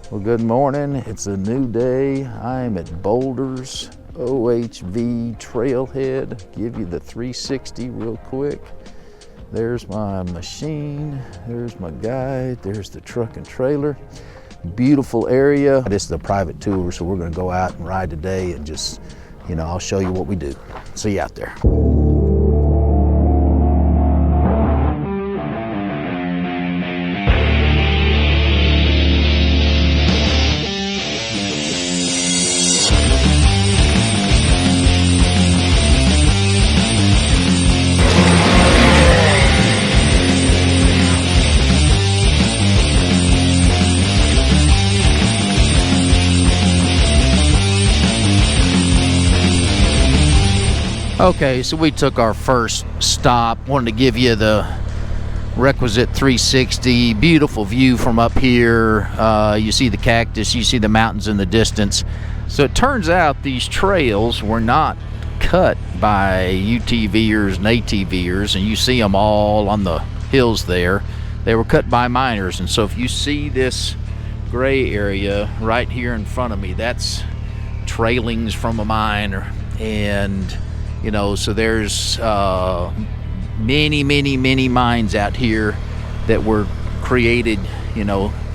Well, good morning. It's a new day. I'm at Boulder's OHV Trailhead. Give you the 360 real quick. There's my machine. There's my guide. There's the truck and trailer. Beautiful area. This is a private tour, so we're going to go out and ride today and just, I'll show you what we do. See you out there. Okay, so we took our first stop. Wanted to give you the requisite 360. Beautiful view from up here. You see the cactus, you see the mountains in the distance. So it turns out these trails were not cut by UTVers and ATVers, and you see them all on the hills there. They were cut by miners, and so if you see this gray area right here in front of me, that's trailings from a mine. And so there's many mines out here that were created,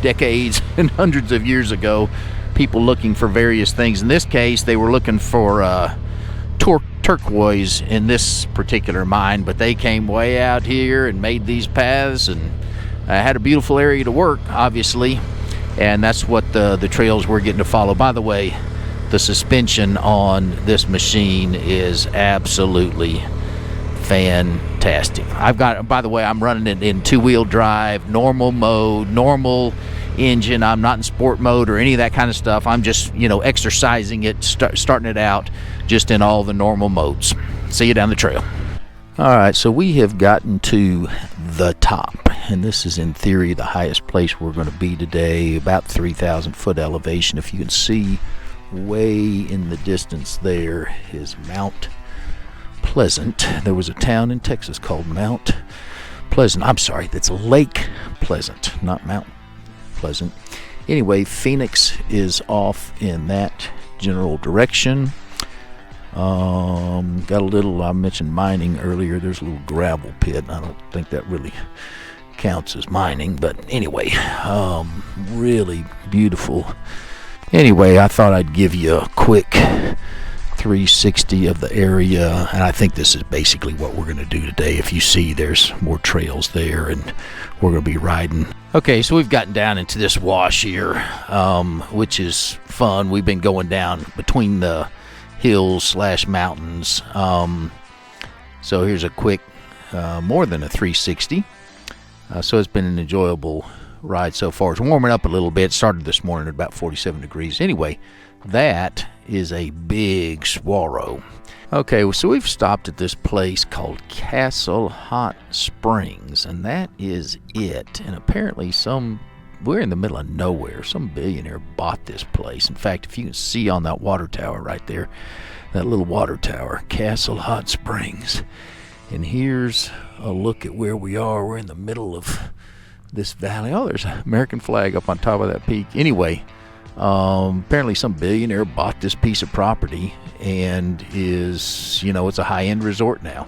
decades and hundreds of years ago. People looking for various things. In this case, they were looking for turquoise in this particular mine, but they came way out here and made these paths and had a beautiful area to work, obviously. And that's what the trails we're getting to follow. By the way, the suspension on this machine is absolutely fantastic. By the way, I'm running it in two-wheel drive, normal mode, normal engine. I'm not in sport mode or any of that kind of stuff. I'm just, exercising it, starting it out just in all the normal modes. See you down the trail. All right, so we have gotten to the top, and this is in theory the highest place we're going to be today, about 3,000 foot elevation. If you can see way in the distance there is Mount Pleasant. There was a town in Texas called Mount Pleasant. I'm sorry, that's Lake Pleasant, not Mount Pleasant. Anyway, Phoenix is off in that general direction. Got a little, I mentioned mining earlier. There's a little gravel pit. I don't think that really counts as mining, but anyway, really beautiful. Anyway, I thought I'd give you a quick 360 of the area, and I think this is basically what we're going to do today. If you see, there's more trails there, and we're going to be riding. Okay, so we've gotten down into this wash here, which is fun. We've been going down between the hills / mountains. So here's a quick, more than a 360. So it's been an enjoyable ride so far. It's warming up a little bit. Started this morning at about 47 degrees. Anyway, that is a big saguaro. Okay, so we've stopped at this place called Castle Hot Springs, and that is it. And apparently we're in the middle of nowhere. Some billionaire bought this place. In fact, if you can see on that water tower right there, that little water tower, Castle Hot Springs. And here's a look at where we are. We're in the middle of this valley. Oh, there's an American flag up on top of that peak. Anyway, apparently some billionaire bought this piece of property and is, it's a high-end resort now.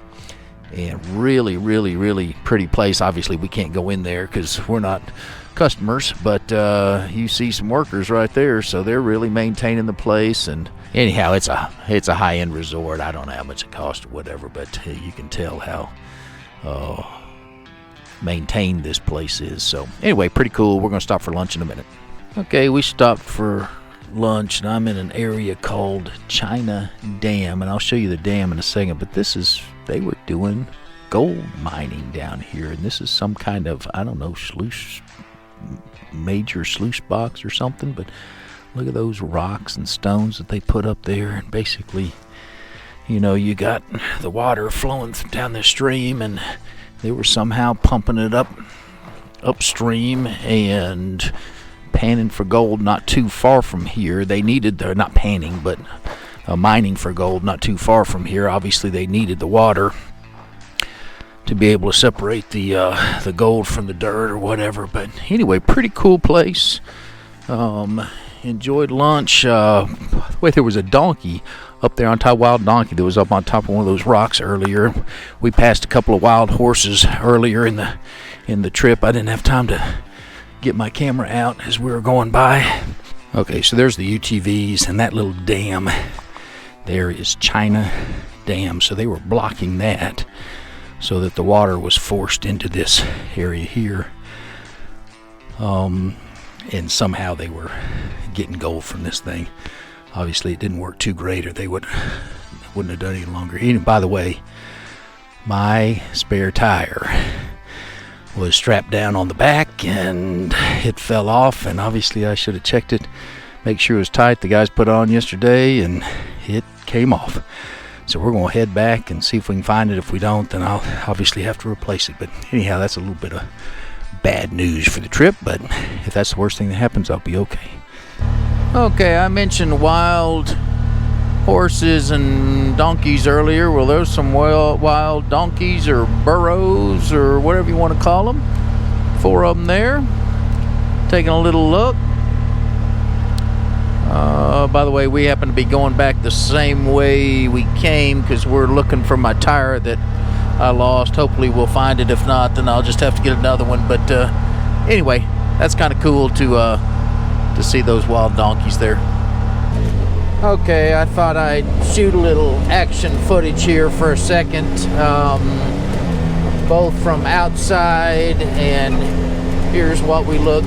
And really pretty place. Obviously, we can't go in there because we're not customers, but you see some workers right there, so they're really maintaining the place. And anyhow, it's a high-end resort. I don't know how much it costs or whatever, but you can tell how maintained this place is. So anyway, pretty cool. We're going to stop for lunch in a minute. Okay, we stopped for lunch, and I'm in an area called China Dam, and I'll show you the dam in a second. But they were doing gold mining down here, and this is some kind of, I don't know, major sluice box or something. But look at those rocks and stones that they put up there, and basically, you got the water flowing down the stream, and they were somehow pumping it upstream and panning for gold not too far from here. They needed, not panning, but mining for gold not too far from here. Obviously, they needed the water to be able to separate the gold from the dirt or whatever. But anyway, pretty cool place. Enjoyed lunch. Wait, there was a donkey up there on top, wild donkey that was up on top of one of those rocks earlier. We passed a couple of wild horses earlier in the trip. I didn't have time to get my camera out as we were going by. Okay, so there's the UTVs and that little dam. There is China Dam. So they were blocking that so that the water was forced into this area here. And somehow they were getting gold from this thing. Obviously it didn't work too great, or they wouldn't have done it any longer. And by the way, my spare tire was strapped down on the back and it fell off, and obviously I should have checked it, make sure it was tight. The guys put it on yesterday and it came off. So we're going to head back and see if we can find it. If we don't, then I'll obviously have to replace it. But anyhow, that's a little bit of bad news for the trip, but if that's the worst thing that happens, I'll be okay. Okay, I mentioned wild horses and donkeys earlier. Well, there's some wild donkeys or burros or whatever you want to call them. 4 of them there. Taking a little look. By the way, we happen to be going back the same way we came because we're looking for my tire that I lost. Hopefully we'll find it. If not, then I'll just have to get another one. But anyway, that's kind of cool to see those wild donkeys there. Okay, I thought I'd shoot a little action footage here for a second, both from outside, and here's what we look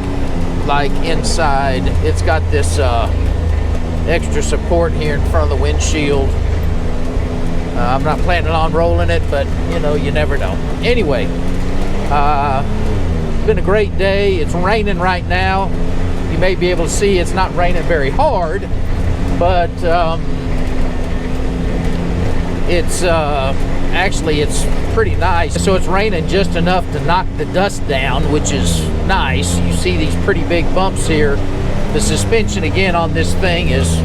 like inside. It's got this extra support here in front of the windshield. I'm not planning on rolling it, but you know, you never know. Anyway, it's been a great day. It's raining right now. You may be able to see it's not raining very hard, but it's actually it's pretty nice. So it's raining just enough to knock the dust down, which is nice. You see these pretty big bumps here. The suspension again on this thing is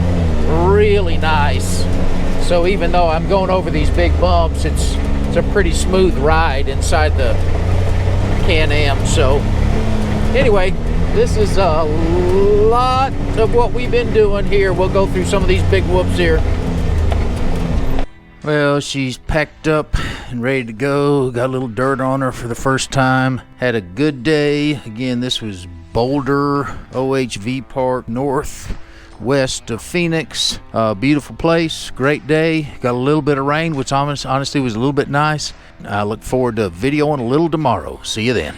really nice. So even though I'm going over these big bumps, it's a pretty smooth ride inside the Can-Am. So anyway, this is a lot of what we've been doing here. We'll go through some of these big whoops here. Well, she's packed up and ready to go. Got a little dirt on her for the first time. Had a good day. Again, this was Boulder OHV Park, northwest of Phoenix. Beautiful place, great day. Got a little bit of rain, which honestly was a little bit nice. I look forward to videoing a little tomorrow. See you then.